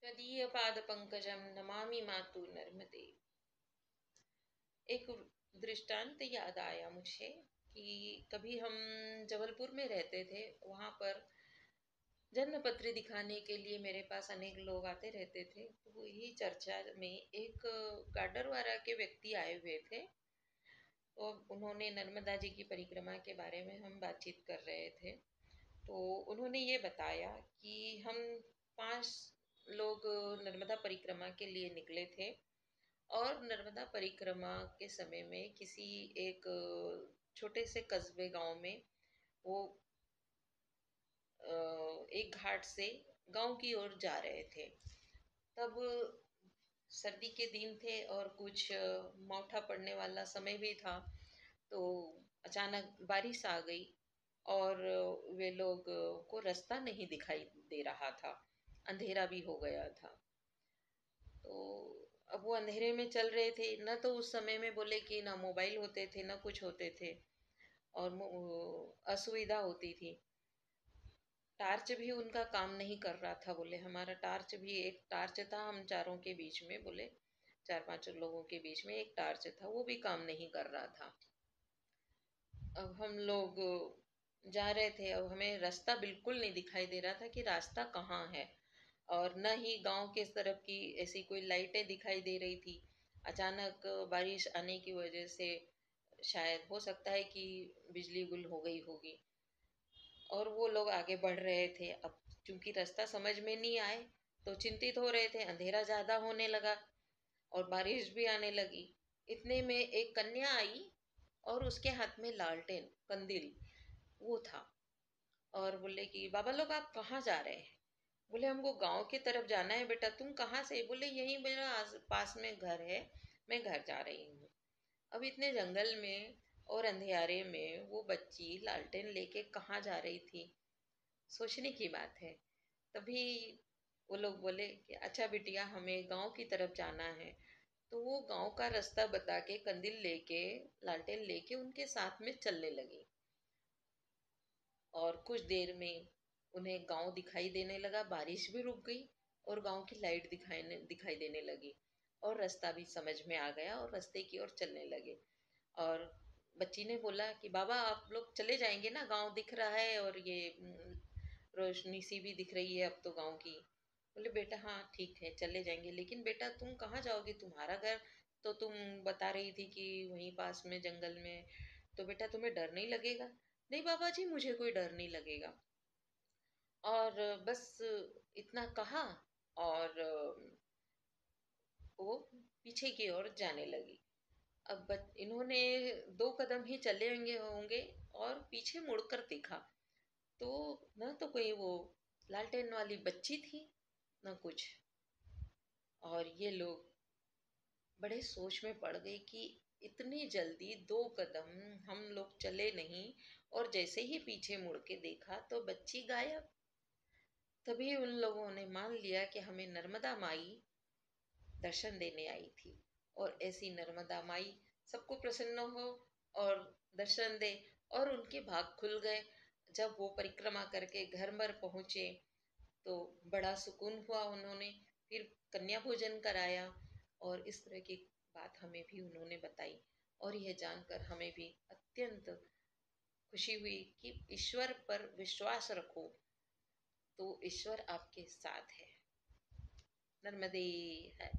त्वदीयपादपङ्कजं नमामि मातु नर्मदे। एक दृष्टांत याद आया मुझे कि कभी हम जबलपुर में रहते थे। वहाँ पर जन्म पत्र दिखाने के लिए मेरे पास अनेक लोग आते रहते थे। तो वही चर्चा में एक गाडरवारा के व्यक्ति आए हुए थे। तो उन्होंने नर्मदा जी की परिक्रमा के बारे में हम बातचीत कर रहे थे। तो उन्होंने ये बताया कि हम 5 लोग नर्मदा परिक्रमा के लिए निकले थे और नर्मदा परिक्रमा के समय में किसी एक छोटे से कस्बे गांव में वो एक घाट से गांव की ओर जा रहे थे। तब सर्दी के दिन थे और कुछ मौठा पड़ने वाला समय भी था। तो अचानक बारिश आ गई और वे लोग को रास्ता नहीं दिखाई दे रहा था। अंधेरा भी हो गया था। तो अब वो अंधेरे में चल रहे थे। न तो उस समय में बोले कि ना मोबाइल होते थे न कुछ होते थे और असुविधा होती थी। टार्च भी उनका काम नहीं कर रहा था। बोले हमारा टार्च भी, एक टार्च था हम चारों के बीच में, बोले 4-5 लोगों के बीच में एक टार्च था, वो भी काम नहीं कर रहा था। अब हम लोग जा रहे थे। अब हमें रास्ता बिल्कुल नहीं दिखाई दे रहा था कि रास्ता कहाँ है और न ही गांव के तरफ की ऐसी कोई लाइटें दिखाई दे रही थी। अचानक बारिश आने की वजह से शायद हो सकता है कि बिजली गुल हो गई होगी और वो लोग आगे बढ़ रहे थे। अब चूंकि रास्ता समझ में नहीं आए तो चिंतित हो रहे थे। अंधेरा ज़्यादा होने लगा और बारिश भी आने लगी। इतने में एक कन्या आई और उसके हाथ में लालटेन कंदील वो था और बोले कि बाबा लोग आप कहाँ जा रहे हैं? बोले हमको गांव की तरफ जाना है बेटा। तुम कहाँ से? बोले यहीं मेरा पास में घर है, मैं घर जा रही हूँ। अब इतने जंगल में और अंधेरे में वो बच्ची लालटेन लेके कहाँ जा रही थी? सोचने की बात है। तभी वो लोग बोले कि अच्छा बिटिया हमें गांव की तरफ जाना है। तो वो गांव का रास्ता बता के कंदील लेके लालटेन लेके उनके साथ में चलने लगी और कुछ देर में उन्हें गांव दिखाई देने लगा। बारिश भी रुक गई और गांव की लाइट दिखाई देने लगी और रास्ता भी समझ में आ गया और रास्ते की ओर चलने लगे। और बच्ची ने बोला कि बाबा आप लोग चले जाएंगे ना, गांव दिख रहा है और ये रोशनी सी भी दिख रही है अब तो गांव की। बोले बेटा हाँ ठीक है चले जाएंगे, लेकिन बेटा तुम कहाँ जाओगी? तुम्हारा घर तो तुम बता रही थी कि वहीं पास में जंगल में, तो बेटा तुम्हें डर नहीं लगेगा? नहीं बाबा जी मुझे कोई डर नहीं लगेगा। और बस इतना कहा और वो पीछे की ओर जाने लगी। अब इन्होंने 2 कदम ही चले होंगे और पीछे मुड़कर देखा तो न तो कोई वो लालटेन वाली बच्ची थी न कुछ। और ये लोग बड़े सोच में पड़ गए कि इतनी जल्दी 2 कदम हम लोग चले नहीं और जैसे ही पीछे मुड़ के देखा तो बच्ची गायब। तभी उन लोगों ने मान लिया कि हमें नर्मदा माई दर्शन देने आई थी और ऐसी नर्मदा माई सबको प्रसन्न हो और दर्शन दे। और उनके भाग खुल गए। जब वो परिक्रमा करके घर पर पहुंचे तो बड़ा सुकून हुआ। उन्होंने फिर कन्या भोजन कराया और इस तरह की बात हमें भी उन्होंने बताई और यह जानकर हमें भी अत्यंत खुशी हुई कि ईश्वर पर विश्वास रखो तो ईश्वर आपके साथ है। नर्मदे है।